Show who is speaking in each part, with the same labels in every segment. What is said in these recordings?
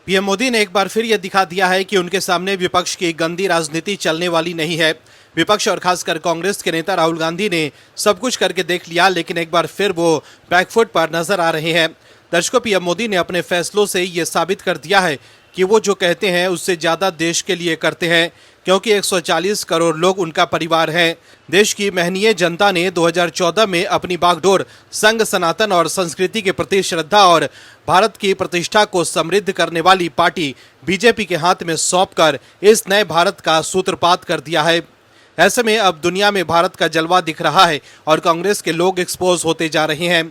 Speaker 1: PM Modi ने एक बार फिर यह दिखा दिया है कि उनके सामने विपक्ष की गंदी राजनीति चलने वाली नहीं है। विपक्ष और खासकर कांग्रेस के नेता राहुल गांधी ने सब कुछ करके देख लिया, लेकिन एक बार फिर वो बैकफुट पर नजर आ रहे हैं। दर्शकों, पीएम मोदी ने अपने फैसलों से ये साबित कर दिया है कि वो जो कहते हैं उससे ज्यादा देश के लिए करते हैं, क्योंकि 140 करोड़ लोग उनका परिवार हैं। देश की मेहनती जनता ने 2014 में अपनी बागडोर संघ, सनातन और संस्कृति के प्रति श्रद्धा और भारत की प्रतिष्ठा को समृद्ध करने वाली पार्टी बीजेपी के हाथ में सौंपकर इस नए भारत का सूत्रपात कर दिया है। ऐसे में अब दुनिया में भारत का जलवा दिख रहा है और कांग्रेस के लोग एक्सपोज होते जा रहे हैं।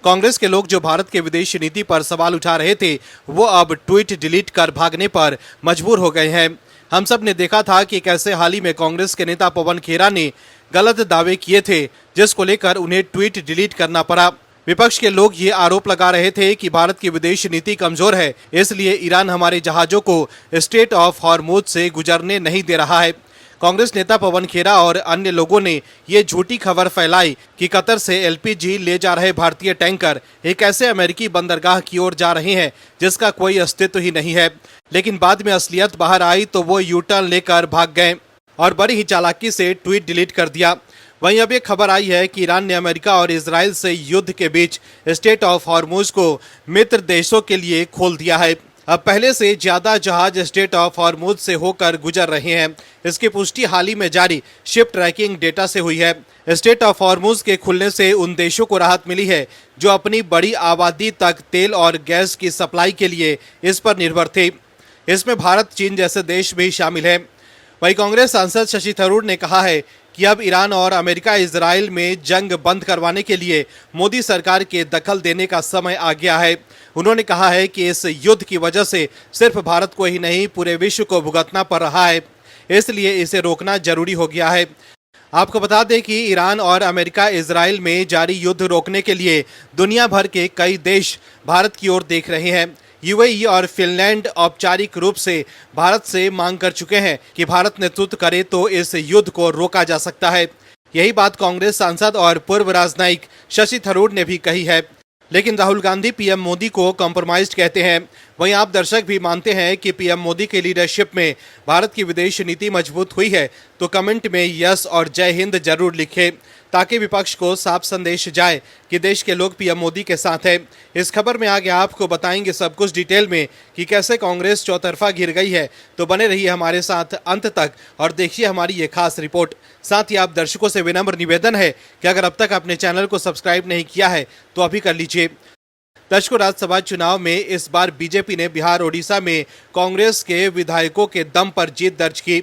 Speaker 1: कांग्रेस के लोग जो भारत के विदेश नीति पर सवाल उठा रहे थे, वो अब ट्वीट डिलीट कर भागने पर मजबूर हो गए हैं। हम सब ने देखा था कि कैसे हाल ही में कांग्रेस के नेता पवन खेरा ने गलत दावे किए थे, जिसको लेकर उन्हें ट्वीट डिलीट करना पड़ा। विपक्ष के लोग ये आरोप लगा रहे थे कि भारत की विदेश नीति कमजोर है, इसलिए ईरान हमारे जहाजों को स्ट्रेट ऑफ हॉर्मुज से गुजरने नहीं दे रहा है। कांग्रेस नेता पवन खेरा और अन्य लोगों ने ये झूठी खबर फैलाई कि कतर से एलपीजी ले जा रहे भारतीय टैंकर एक ऐसे अमेरिकी बंदरगाह की ओर जा रहे हैं जिसका कोई अस्तित्व ही नहीं है। लेकिन बाद में असलियत बाहर आई तो वो यू टर्न लेकर भाग गए और बड़ी ही चालाकी से ट्वीट डिलीट कर दिया। वहीं अब एक खबर आई है कि ईरान ने अमेरिका और इजराइल से युद्ध के बीच स्ट्रेट ऑफ हॉर्मुज को मित्र देशों के लिए खोल दिया है। अब पहले से ज्यादा जहाज स्ट्रेट ऑफ हॉर्मुज से होकर गुजर रहे हैं। इसकी पुष्टि हाल ही में जारी शिप ट्रैकिंग डेटा से हुई है। स्ट्रेट ऑफ हॉर्मुज के खुलने से उन देशों को राहत मिली है जो अपनी बड़ी आबादी तक तेल और गैस की सप्लाई के लिए इस पर निर्भर थे। इसमें भारत, चीन जैसे देश भी शामिल हैं। वहीं कांग्रेस सांसद शशि थरूर ने कहा है कि अब ईरान और अमेरिका इजराइल में जंग बंद करवाने के लिए मोदी सरकार के दखल देने का समय आ गया है। उन्होंने कहा है कि इस युद्ध की वजह से सिर्फ भारत को ही नहीं, पूरे विश्व को भुगतना पड़ रहा है, इसलिए इसे रोकना जरूरी हो गया है। आपको बता दें कि ईरान और अमेरिका इजराइल में जारी युद्ध रोकने के लिए दुनिया भर के कई देश भारत की ओर देख रहे हैं। यूएई और फिनलैंड औपचारिक रूप से भारत से मांग कर चुके हैं कि भारत नेतृत्व करे तो इस युद्ध को रोका जा सकता है। यही बात कांग्रेस सांसद और पूर्व राजनयिक शशि थरूर ने भी कही है। लेकिन राहुल गांधी पीएम मोदी को कॉम्प्रोमाइज्ड कहते हैं। वहीं आप दर्शक भी मानते हैं कि पीएम मोदी की लीडरशिप में भारत की विदेश नीति मजबूत हुई है, तो कमेंट में यस और जय हिंद जरूर लिखें, ताकि विपक्ष को साफ संदेश जाए कि देश के लोग पीएम मोदी के साथ हैं। इस खबर में आगे आपको बताएंगे सब कुछ डिटेल में कि कैसे कांग्रेस चौतरफा घिर गई है। तो बने रहिए हमारे साथ अंत तक और देखिए हमारी ये खास रिपोर्ट। साथ ही आप दर्शकों से विनम्र निवेदन है कि अगर अब तक अपने चैनल को सब्सक्राइब नहीं किया है तो अभी कर लीजिए। दर्शकों, राज्यसभा चुनाव में इस बार बीजेपी ने बिहार, ओडिशा में कांग्रेस के विधायकों के दम पर जीत दर्ज की।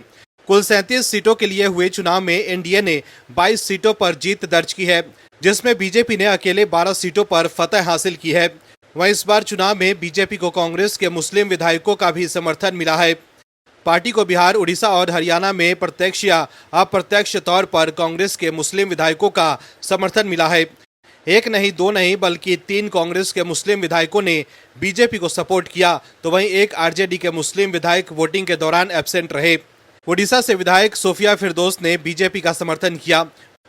Speaker 1: कुल 37 सीटों के लिए हुए चुनाव में एनडीए ने 22 सीटों पर जीत दर्ज की है, जिसमें बीजेपी ने अकेले 12 सीटों पर फतह हासिल की है। वहीं इस बार चुनाव में बीजेपी को कांग्रेस के मुस्लिम विधायकों का भी समर्थन मिला है। पार्टी को बिहार, उड़ीसा और हरियाणा में प्रत्यक्ष या अप्रत्यक्ष तौर पर कांग्रेस के मुस्लिम विधायकों का समर्थन मिला है। एक नहीं, दो नहीं, बल्कि 3 कांग्रेस के मुस्लिम विधायकों ने बीजेपी को सपोर्ट किया, तो वहीं एक आरजेडी के मुस्लिम विधायक वोटिंग के दौरान एब्सेंट रहे। ओडिशा से विधायक सोफिया फिरदौस ने बीजेपी का समर्थन किया।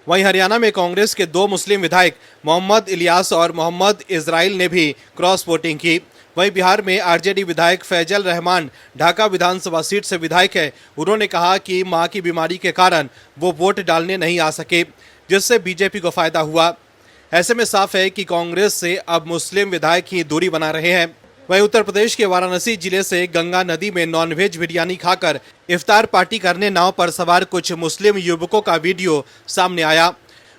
Speaker 1: वहीं हरियाणा में कांग्रेस के 2 मुस्लिम विधायक मोहम्मद इलियास और मोहम्मद इजराइल ने भी क्रॉस वोटिंग की। वहीं बिहार में आरजेडी विधायक फैजल रहमान ढाका विधानसभा सीट से विधायक है। उन्होंने कहा कि मां की बीमारी के कारण वो वोट डालने नहीं आ सके, जिससे बीजेपी को फायदा हुआ। ऐसे में साफ है कि कांग्रेस से अब मुस्लिम विधायक ही दूरी बना रहे हैं। वहीं उत्तर प्रदेश के वाराणसी जिले से गंगा नदी में नॉनवेज बिरयानी खाकर इफ्तार पार्टी करने नाव पर सवार कुछ मुस्लिम युवकों का वीडियो सामने आया।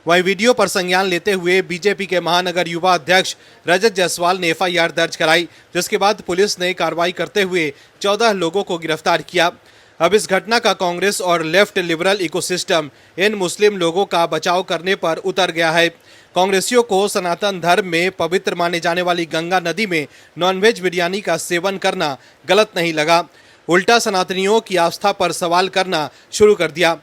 Speaker 1: वहीं वीडियो पर संज्ञान लेते हुए बीजेपी के महानगर युवा अध्यक्ष रजत जायसवाल ने एफआईआर दर्ज कराई, जिसके बाद पुलिस ने कार्रवाई करते हुए 14 लोगों को गिरफ्तार किया। अब इस घटना का कांग्रेस और लेफ्ट लिबरल इकोसिस्टम इन मुस्लिम लोगों का बचाव करने पर उतर गया है। कांग्रेसियों को सनातन धर्म में पवित्र माने जाने वाली गंगा नदी में नॉनवेज बिरयानी का सेवन करना गलत नहीं लगा, उल्टा सनातनियों की आस्था पर सवाल करना शुरू कर दिया।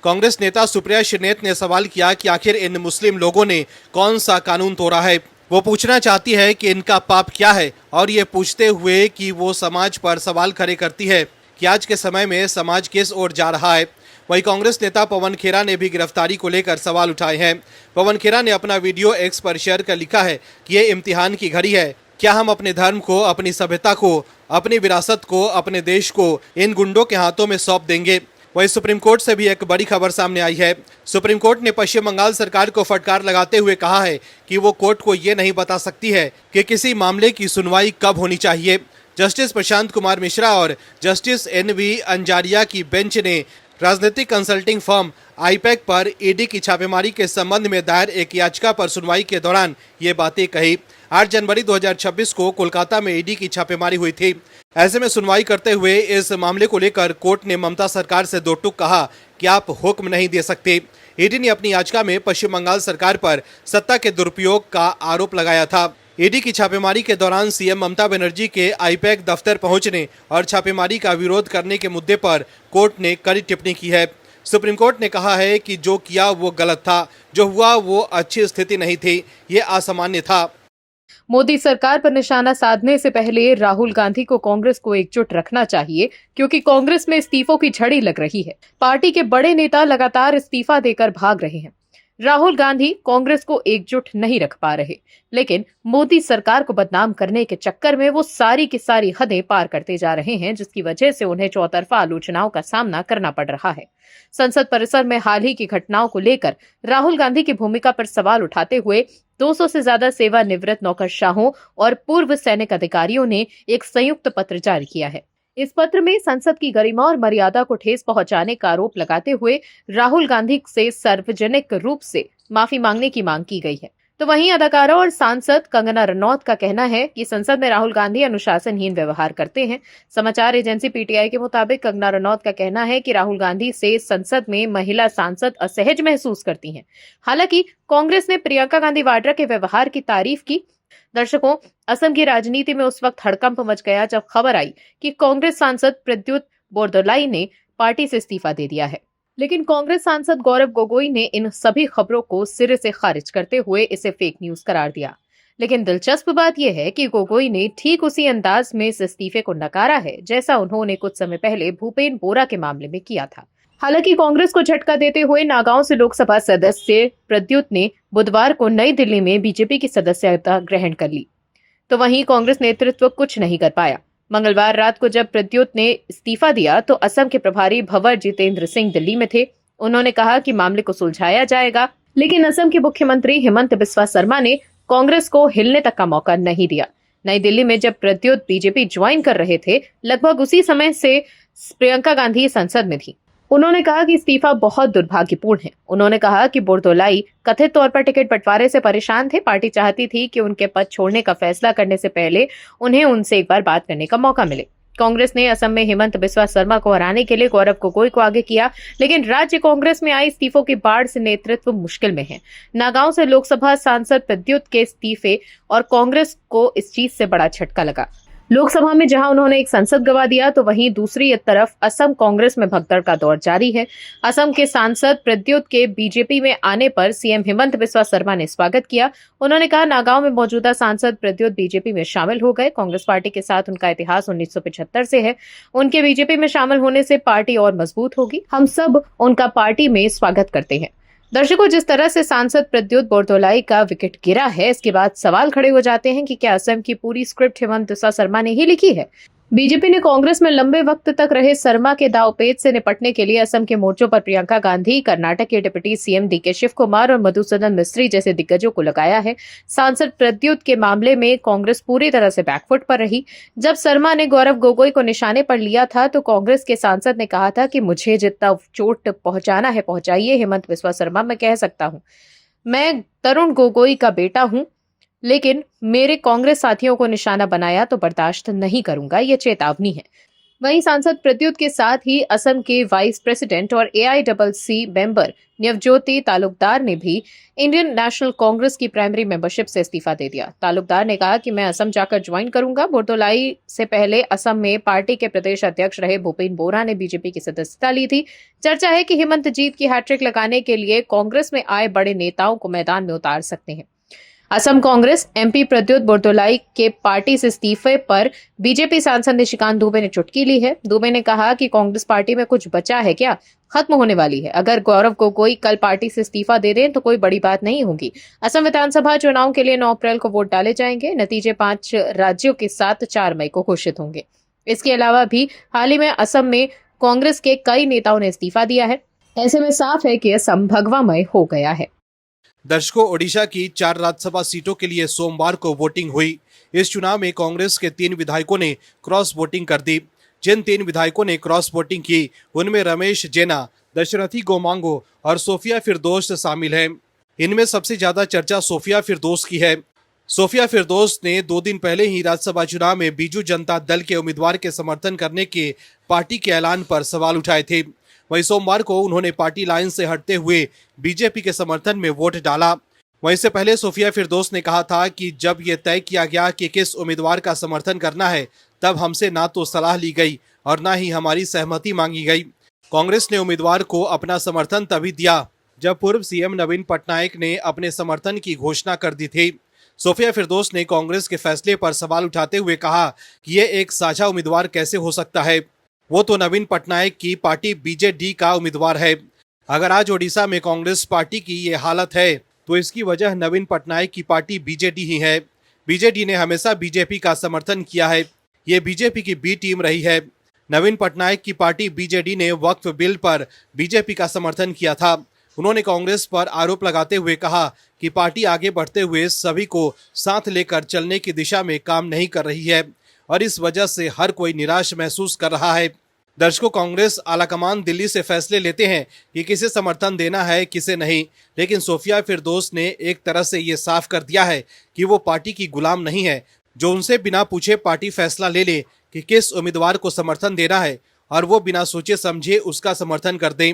Speaker 1: कांग्रेस नेता सुप्रिया श्रीनेत ने सवाल किया कि आखिर इन मुस्लिम लोगों ने कौन सा कानून तोड़ा है। वो पूछना चाहती है कि इनका पाप क्या है, और ये पूछते हुए कि वो समाज पर सवाल खड़े करती है कि आज के समय में समाज किस ओर जा रहा है। वहीं कांग्रेस नेता पवन खेरा ने भी गिरफ्तारी को लेकर सवाल उठाए हैं। पवन खेरा ने अपना वीडियो एक्स पर शेयर कर लिखा है कि ये इम्तिहान की घड़ी है, क्या हम अपने धर्म को, अपनी सभ्यता को अपनी विरासत को, अपने देश को इन गुंडों के हाथों में सौंप देंगे। वहीं सुप्रीम कोर्ट से भी एक बड़ी खबर सामने आई है। सुप्रीम कोर्ट ने पश्चिम बंगाल सरकार को फटकार लगाते हुए कहा है कि वो कोर्ट को ये नहीं बता सकती है कि किसी मामले की सुनवाई कब होनी चाहिए। जस्टिस प्रशांत कुमार मिश्रा और जस्टिस NV अंजारिया की बेंच ने राजनीतिक कंसल्टिंग फर्म आईपैक पर ईडी की छापेमारी के संबंध में दायर एक याचिका पर सुनवाई के दौरान ये बातें कही। 8 जनवरी 2026 को कोलकाता में ईडी की छापेमारी हुई थी। ऐसे में सुनवाई करते हुए इस मामले को लेकर कोर्ट ने ममता सरकार से दो टूक कहा कि आप हुक्म नहीं दे सकते। ईडी ने अपनी याचिका में पश्चिम बंगाल सरकार पर सत्ता के दुरुपयोग का आरोप लगाया था। ईडी की छापेमारी के दौरान सीएम ममता बनर्जी के आईपैक दफ्तर पहुंचने और छापेमारी का विरोध करने के मुद्दे पर कोर्ट ने कड़ी टिप्पणी की है। सुप्रीम कोर्ट ने कहा है कि जो किया वो गलत था, जो हुआ वो अच्छी स्थिति नहीं थी, ये असामान्य था।
Speaker 2: मोदी सरकार पर निशाना साधने से पहले राहुल गांधी को कांग्रेस को एकजुट रखना चाहिए, क्योंकि कांग्रेस में इस्तीफों की झड़ी लग रही है। पार्टी के बड़े नेता लगातार इस्तीफा देकर भाग रहे हैं। राहुल गांधी कांग्रेस को एकजुट नहीं रख पा रहे, लेकिन मोदी सरकार को बदनाम करने के चक्कर में वो सारी की सारी हदें पार करते जा रहे हैं, जिसकी वजह से उन्हें चौतरफा आलोचनाओं का सामना करना पड़ रहा है। संसद परिसर में हाल ही की घटनाओं को लेकर राहुल गांधी की भूमिका पर सवाल उठाते हुए 200 से ज्यादा सेवानिवृत्त नौकरशाहों और पूर्व सैनिक अधिकारियों ने एक संयुक्त पत्र जारी किया है। इस पत्र में संसद की गरिमा और मर्यादा को ठेस पहुंचाने का आरोप लगाते हुए राहुल गांधी से सार्वजनिक रूप से माफी मांगने की मांग की गई है। तो वहीं अदाकारा और सांसद कंगना रनौत का कहना है कि संसद में राहुल गांधी अनुशासनहीन व्यवहार करते हैं। समाचार एजेंसी PTI के मुताबिक कंगना रनौत का कहना है कि राहुल गांधी से संसद में महिला सांसद असहज महसूस करती हैं। हालांकि कांग्रेस ने प्रियंका गांधी वाड्रा के व्यवहार की तारीफ की। दर्शकों, असम की राजनीति में उस वक्त हड़कंप मच गया जब खबर आई कि कांग्रेस सांसद प्रद्युत बोरदोलाई ने पार्टी से इस्तीफा दे दिया है। लेकिन कांग्रेस सांसद गौरव गोगोई ने इन सभी खबरों को सिरे से खारिज करते हुए इसे फेक न्यूज करार दिया। लेकिन दिलचस्प बात यह है कि गोगोई ने ठीक उसी अंदाज में इस इस्तीफे को नकारा है जैसा उन्होंने कुछ समय पहले भूपेन बोरा के मामले में किया था। हालांकि कांग्रेस को झटका देते हुए नागांव से लोकसभा सदस्य प्रद्युत ने बुधवार को नई दिल्ली में बीजेपी की सदस्यता ग्रहण कर ली, तो वहीं कांग्रेस नेतृत्व कुछ नहीं कर पाया। मंगलवार रात को जब प्रद्युत ने इस्तीफा दिया तो असम के प्रभारी भंवर जितेंद्र सिंह दिल्ली में थे। उन्होंने कहा कि मामले को सुलझाया जाएगा, लेकिन असम के मुख्यमंत्री हेमंत बिस्वा शर्मा ने कांग्रेस को हिलने तक का मौका नहीं दिया। नई दिल्ली में जब प्रद्युत बीजेपी ज्वाइन कर रहे थे, लगभग उसी समय से प्रियंका गांधी संसद में थी। उन्होंने कहा कि इस्तीफा बहुत दुर्भाग्यपूर्ण है। उन्होंने कहा कि बोरदोलाई कथित तौर पर टिकट बंटवारे से परेशान थे। पार्टी चाहती थी कि उनके पद छोड़ने का फैसला करने से पहले उन्हें उनसे एक बार बात करने का मौका मिले। कांग्रेस ने असम में हेमंत बिस्वा शर्मा को हराने के लिए गौरव गोगोई को आगे किया, लेकिन राज्य कांग्रेस में आई इस्तीफों की बाढ़ से नेतृत्व मुश्किल में है। नागांव से लोकसभा सांसद प्रद्युत के इस्तीफे और कांग्रेस को इस चीज से बड़ा झटका लगा। लोकसभा में जहां उन्होंने एक सांसद गंवा दिया, तो वहीं दूसरी तरफ असम कांग्रेस में भगदड़ का दौर जारी है। असम के सांसद प्रद्युत के बीजेपी में आने पर सीएम हेमंत बिस्वा शर्मा ने स्वागत किया। उन्होंने कहा, नागांव में मौजूदा सांसद प्रद्युत बीजेपी में शामिल हो गए। कांग्रेस पार्टी के साथ उनका इतिहास 1975 से है। उनके बीजेपी में शामिल होने से पार्टी और मजबूत होगी। हम सब उनका पार्टी में स्वागत करते हैं। दर्शकों, जिस तरह से सांसद प्रद्युत बोरदोलाई का विकेट गिरा है, इसके बाद सवाल खड़े हो जाते हैं कि क्या असम की पूरी स्क्रिप्ट हेमंत बिस्वा शर्मा ने ही लिखी है। बीजेपी ने कांग्रेस में लंबे वक्त तक रहे शर्मा के दांवपेच से निपटने के लिए असम के मोर्चों पर प्रियंका गांधी, कर्नाटक के deputy CM DK Shivakumar और मधुसूदन मिस्त्री जैसे दिग्गजों को लगाया है। सांसद प्रद्युत के मामले में कांग्रेस पूरी तरह से बैकफुट पर रही। जब शर्मा ने गौरव गोगोई को निशाने पर लिया था, तो कांग्रेस के सांसद ने कहा था कि मुझे जितना चोट पहुंचाना है पहुंचाइए। हेमंत बिस्वा शर्मा, मैं कह सकता हूं, मैं तरुण गोगोई का बेटा हूं, लेकिन मेरे कांग्रेस साथियों को निशाना बनाया तो बर्दाश्त नहीं करूंगा, ये चेतावनी है। वहीं सांसद प्रद्युत के साथ ही असम के वाइस प्रेसिडेंट और AICC मेंबर नवज्योति तालुकदार ने भी इंडियन नेशनल कांग्रेस की प्राइमरी मेंबरशिप से इस्तीफा दे दिया। तालुकदार ने कहा कि मैं असम जाकर ज्वाइन करूंगा। बोरदोलाई से पहले असम में पार्टी के प्रदेश अध्यक्ष रहे भूपेन बोरा ने बीजेपी की सदस्यता ली थी। चर्चा है कि हेमंत जीत की हैट्रिक लगाने के लिए कांग्रेस में आए बड़े नेताओं को मैदान में उतार सकते हैं। असम कांग्रेस एमपी प्रद्युत बोरदोलाई के पार्टी से इस्तीफे पर बीजेपी सांसद निशिकांत दुबे ने चुटकी ली है। दुबे ने कहा कि कांग्रेस पार्टी में कुछ बचा है क्या, खत्म होने वाली है। अगर गौरव गोगोई कल पार्टी से इस्तीफा दे दें तो कोई बड़ी बात नहीं होगी। असम विधानसभा चुनाव के लिए 9 अप्रैल को वोट डाले जाएंगे। नतीजे 5 राज्यों के साथ 4 मई को घोषित होंगे। इसके अलावा भी हाल ही में असम में कांग्रेस के कई नेताओं ने इस्तीफा दिया है। ऐसे में साफ है कि असम भगवामय हो गया है।
Speaker 1: दर्शकों, ओडिशा की 4 राज्यसभा सीटों के लिए सोमवार को वोटिंग हुई। इस चुनाव में कांग्रेस के 3 विधायकों ने क्रॉस वोटिंग कर दी। जिन 3 विधायकों ने क्रॉस वोटिंग की उनमें रमेश जेना, दशरथी गोमांगो और सोफिया फिरदौस शामिल हैं। इनमें सबसे ज्यादा चर्चा सोफिया फिरदौस की है। सोफिया फिरदौस ने 2 दिन पहले ही राज्यसभा चुनाव में बीजू जनता दल के उम्मीदवार के समर्थन करने के पार्टी के ऐलान पर सवाल उठाए थे। वहीं सोमवार को उन्होंने पार्टी लाइन से हटते हुए बीजेपी के समर्थन में वोट डाला। वहीं से पहले सोफिया फिरदौस ने कहा था कि जब ये तय किया गया कि किस उम्मीदवार का समर्थन करना है, तब हमसे ना तो सलाह ली गई और ना ही हमारी सहमति मांगी गई। कांग्रेस ने उम्मीदवार को अपना समर्थन तभी दिया जब पूर्व सीएम नवीन पटनायक ने अपने समर्थन की घोषणा कर दी थी। सोफिया फिरदौस ने कांग्रेस के फैसले पर सवाल उठाते हुए कहा कि ये एक साझा उम्मीदवार कैसे हो सकता है, वो तो नवीन पटनायक की पार्टी बीजेडी का उम्मीदवार है। अगर आज ओडिशा में कांग्रेस पार्टी की ये हालत है तो इसकी वजह नवीन पटनायक की पार्टी बीजेडी ही है। बीजेडी ने हमेशा बीजेपी का समर्थन किया है, ये बीजेपी की बी टीम रही है। नवीन पटनायक की पार्टी बीजेडी ने वक्फ बिल पर बीजेपी का समर्थन किया था। उन्होंने कांग्रेस पर आरोप लगाते हुए कहा कि पार्टी आगे बढ़ते हुए सभी को साथ लेकर चलने की दिशा में काम नहीं कर रही है और इस वजह से हर कोई निराश महसूस कर रहा है। दर्शकों, कांग्रेस आलाकमान दिल्ली से फैसले लेते हैं कि किसे समर्थन देना है किसे नहीं, लेकिन सोफिया फिरदौस ने एक तरह से ये साफ कर दिया है कि वो पार्टी की गुलाम नहीं है जो उनसे बिना पूछे पार्टी फैसला ले ले कि किस उम्मीदवार को समर्थन देना है और वो बिना सोचे समझे उसका समर्थन कर दें।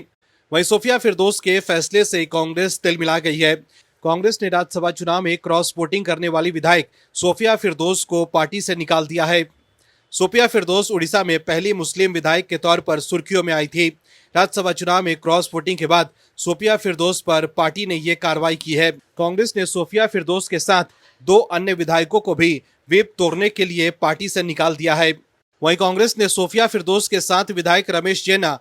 Speaker 1: वहीं सोफिया फिरदौस के फैसले से कांग्रेस तिलमिला गई है। कांग्रेस ने राज्यसभा चुनाव में क्रॉस वोटिंग करने वाली विधायक सोफिया फिरदौस को पार्टी से निकाल दिया है। सोफिया फिरदौस उड़ीसा में पहली मुस्लिम विधायक के तौर पर सुर्खियों में आई थी। राज्यसभा चुनाव में क्रॉस वोटिंग के बाद सोफिया फिरदौस पर पार्टी ने ये कार्रवाई की है। कांग्रेस ने सोफिया फिरदौस के साथ 2 अन्य विधायकों को भी व्हिप तोड़ने के लिए पार्टी से निकाल दिया है। वहीं कांग्रेस ने सोफिया फिरदौस के साथ विधायक रमेश जेना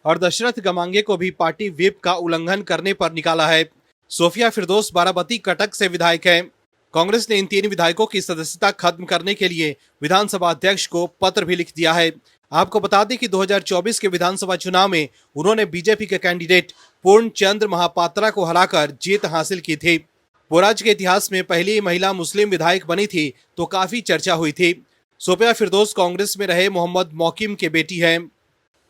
Speaker 1: और दशरथ गमांगे को भी पार्टी व्हिप का उल्लंघन करने पर निकाला है। सोफिया फिरदौस बाराबती कटक से विधायक हैं। कांग्रेस ने इन 3 विधायकों की सदस्यता खत्म करने के लिए विधानसभा अध्यक्ष को पत्र भी लिख दिया है। आपको बता दें कि 2024 के विधानसभा चुनाव में उन्होंने बीजेपी के कैंडिडेट पूर्ण चंद्र महापात्रा को हराकर जीत हासिल की थी। वो राज्य के इतिहास में पहली महिला मुस्लिम विधायक बनी थी तो काफी चर्चा हुई थी। सोफिया फिरदौस कांग्रेस में रहे मोहम्मद मोकिम के बेटी हैं।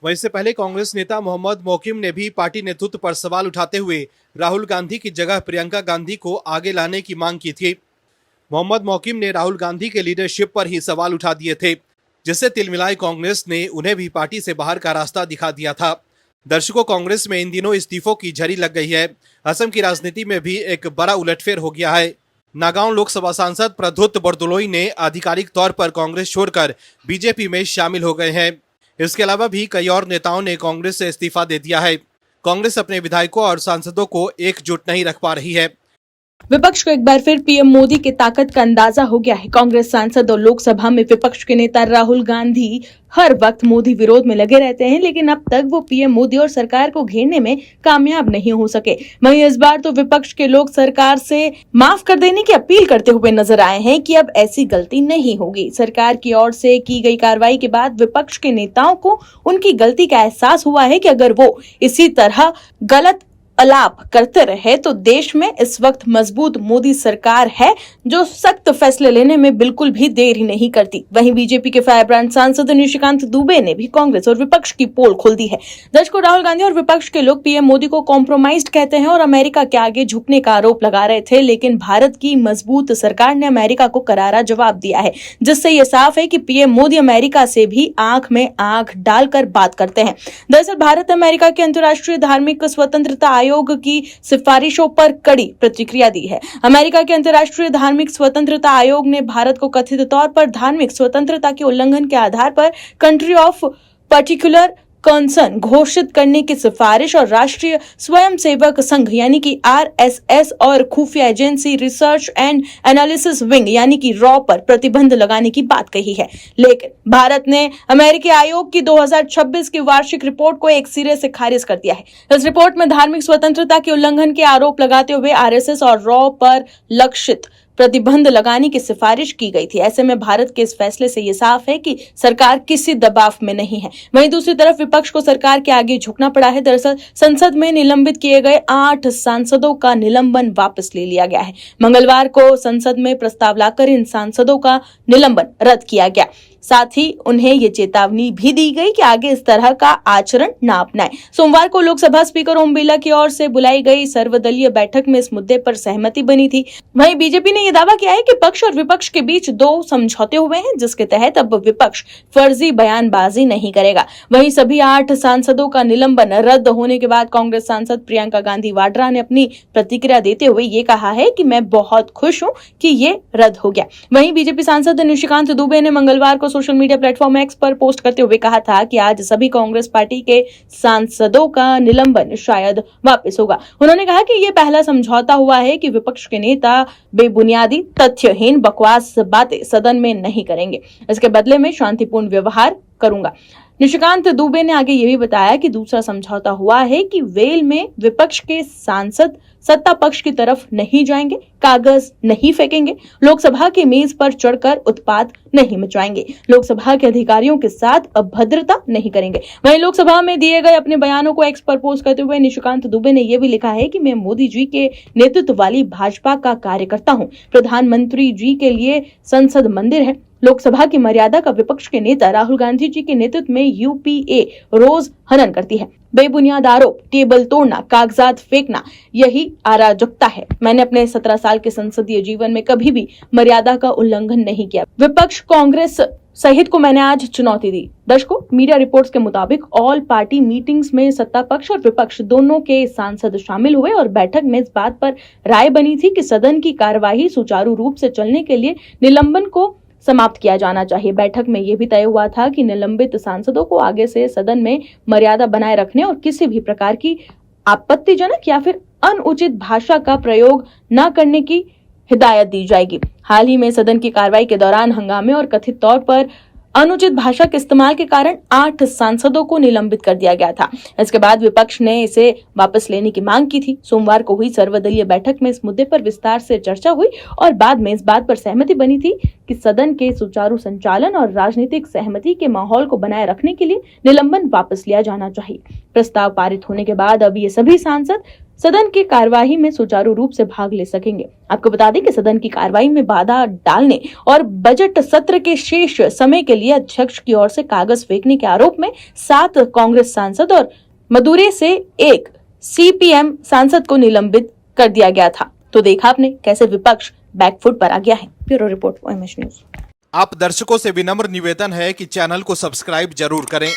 Speaker 1: वहीं से पहले कांग्रेस नेता मोहम्मद मोकिम ने भी पार्टी नेतृत्व पर सवाल उठाते हुए राहुल गांधी की जगह प्रियंका गांधी को आगे लाने की मांग की थी। मोहम्मद मोकिम ने राहुल गांधी के लीडरशिप पर ही सवाल उठा दिए थे, जिससे तिलमिलाई कांग्रेस ने उन्हें भी पार्टी से बाहर का रास्ता दिखा दिया था। दर्शकों, कांग्रेस में इन दिनों इस्तीफों की झड़ी लग गई है। असम की राजनीति में भी एक बड़ा उलटफेर हो गया है। नागांव लोकसभा सांसद प्रद्युत बोरदोलोई ने आधिकारिक तौर पर कांग्रेस छोड़कर बीजेपी में शामिल हो गए हैं। इसके अलावा भी कई और नेताओं ने कांग्रेस से इस्तीफा दे दिया है। कांग्रेस अपने विधायकों और सांसदों को एकजुट नहीं रख पा रही है।
Speaker 3: विपक्ष को एक बार फिर पीएम मोदी की ताकत का अंदाजा हो गया है। कांग्रेस सांसद और लोकसभा में विपक्ष के नेता राहुल गांधी हर वक्त मोदी विरोध में लगे रहते हैं, लेकिन अब तक वो पीएम मोदी और सरकार को घेरने में कामयाब नहीं हो सके। वहीं इस बार तो विपक्ष के लोग सरकार से माफ कर देने की अपील करते हुए नजर आए हैं कि अब ऐसी गलती नहीं होगी। सरकार की ओर से की गई कार्रवाई के बाद विपक्ष के नेताओं को उनकी गलती का एहसास हुआ है कि अगर वो इसी तरह गलत अलाप करते रहे तो देश में इस वक्त मजबूत मोदी सरकार है जो सख्त फैसले लेने में बिल्कुल भी देर ही नहीं करती। वहीं बीजेपी के फायरब्रांड सांसद निशिकांत दुबे ने भी कांग्रेस और विपक्ष की पोल खोल दी है। दर्शकों, राहुल गांधी और विपक्ष के लोग पीएम मोदी को कॉम्प्रोमाइज्ड कहते हैं और अमेरिका के आगे झुकने का आरोप लगा रहे थे, लेकिन भारत की मजबूत सरकार ने अमेरिका को करारा जवाब दिया है, जिससे यह साफ है कि पीएम मोदी अमेरिका से भी आंख में आंख डालकर बात करते हैं। दरअसल भारत अमेरिका के अंतर्राष्ट्रीय धार्मिक स्वतंत्रता आयोग की सिफारिशों पर कड़ी प्रतिक्रिया दी है। अमेरिका के अंतर्राष्ट्रीय धार्मिक स्वतंत्रता आयोग ने भारत को कथित तौर पर धार्मिक स्वतंत्रता के उल्लंघन के आधार पर कंट्री ऑफ पर्टिकुलर कंसर्न घोषित करने की सिफारिश और राष्ट्रीय स्वयंसेवक संघ यानी कि आरएसएस और खुफिया agency research and analysis wing यानी कि रॉ पर प्रतिबंध लगाने की बात कही है। लेकिन भारत ने अमेरिकी आयोग की 2026 की वार्षिक रिपोर्ट को एक सिरे से खारिज कर दिया है। इस रिपोर्ट में धार्मिक स्वतंत्रता के उल्लंघन के आरोप लगाते हुए आरएसएस और रॉ पर लक्षित प्रतिबंध लगाने की सिफारिश की गई थी। ऐसे में भारत के इस फैसले से ये साफ है कि सरकार किसी दबाव में नहीं है। वहीं दूसरी तरफ विपक्ष को सरकार के आगे झुकना पड़ा है। दरअसल संसद में निलंबित किए गए 8 सांसदों का निलंबन वापस ले लिया गया है। मंगलवार को संसद में प्रस्ताव लाकर इन सांसदों का निलंबन रद्द किया गया। साथ ही उन्हें ये चेतावनी भी दी गई कि आगे इस तरह का आचरण न अपनाएं। सोमवार को लोकसभा स्पीकर ओम बिरला की ओर से बुलाई गई सर्वदलीय बैठक में इस मुद्दे पर सहमति बनी थी। वहीं बीजेपी ने यह दावा किया है कि पक्ष और विपक्ष के बीच 2 समझौते हुए हैं, जिसके तहत अब विपक्ष फर्जी बयानबाजी नहीं करेगा। वहीं सभी 8 सांसदों का निलंबन रद्द होने के बाद कांग्रेस सांसद प्रियंका गांधी वाड्रा ने अपनी प्रतिक्रिया देते हुए ये कहा है कि मैं बहुत खुश हूं कि ये रद्द हो गया। वहीं बीजेपी सांसद निशिकांत दुबे ने मंगलवार को सोशल मीडिया प्लेटफॉर्म एक्स पर पोस्ट करते हुए कहा था कि आज सभी कांग्रेस पार्टी के सांसदों का निलंबन शायद वापस होगा। उन्होंने कहा कि यह पहला समझौता हुआ है कि विपक्ष के नेता बेबुनियादी तथ्यहीन बकवास बातें सदन में नहीं करेंगे। इसके बदले में शांतिपूर्ण व्यवहार करूंगा। निशिकांत दुबे ने आगे ये भी बताया कि दूसरा समझौता हुआ है कि वेल में विपक्ष के सांसद सत्ता पक्ष की तरफ नहीं जाएंगे, कागज नहीं फेंकेंगे, लोकसभा के मेज पर चढ़कर उत्पात नहीं मचाएंगे, लोकसभा के अधिकारियों के साथ अभद्रता नहीं करेंगे। वहीं लोकसभा में दिए गए अपने बयानों को एक्स पर पोस्ट करते हुए निशिकांत दुबे ने यह भी लिखा है कि मैं मोदी जी के नेतृत्व वाली भाजपा का कार्यकर्ता हूं। प्रधानमंत्री जी के लिए संसद मंदिर है। लोकसभा की मर्यादा का विपक्ष के नेता राहुल गांधी जी के नेतृत्व में यूपीए रोज हनन करती है। बेबुनियाद आरोप, टेबल तोड़ना, कागजात फेंकना, यही अराजकता है। मैंने अपने 17 साल के संसदीय जीवन में कभी भी मर्यादा का उल्लंघन नहीं किया। विपक्ष कांग्रेस सहित को मैंने आज चुनौती दी। दर्शकों, मीडिया रिपोर्ट्स के मुताबिक ऑल पार्टी मीटिंग्स में सत्ता पक्ष और विपक्ष दोनों के सांसद शामिल हुए और बैठक में इस बात पर राय बनी थी कि सदन की कार्यवाही सुचारू रूप से चलने के लिए निलंबन को समाप्त किया जाना चाहिए। बैठक में यह भी तय हुआ था कि निलंबित सांसदों को आगे से सदन में मर्यादा बनाए रखने और किसी भी प्रकार की आपत्तिजनक या फिर अनुचित भाषा का प्रयोग न करने की हिदायत दी जाएगी। हाल ही में सदन की कार्रवाई के दौरान हंगामे और कथित तौर पर अनुचित भाषा के इस्तेमाल के कारण 8 सांसदों को निलंबित कर दिया गया था। इसके बाद विपक्ष ने इसे वापस लेने की मांग की थी। सोमवार को हुई सर्वदलीय बैठक में इस मुद्दे पर विस्तार से चर्चा हुई और बाद में इस बात पर सहमति बनी थी कि सदन के सुचारू संचालन और राजनीतिक सहमति के माहौल को बनाए रखने के लिए निलंबन वापस लिया जाना चाहिए। प्रस्ताव पारित होने के बाद अब ये सभी सांसद सदन की कार्यवाही में सुचारू रूप से भाग ले सकेंगे। आपको बता दें कि सदन की कार्यवाही में बाधा डालने और बजट सत्र के शेष समय के लिए अध्यक्ष की ओर से कागज फेंकने के आरोप में 7 कांग्रेस सांसद और मदुरै से एक सीपीएम सांसद को निलंबित कर दिया गया था। तो देखा आपने कैसे विपक्ष बैकफुट पर आ गया है। Bureau report OMH news.
Speaker 1: आप दर्शकों से विनम्र निवेदन है कि चैनल को सब्सक्राइब जरूर करें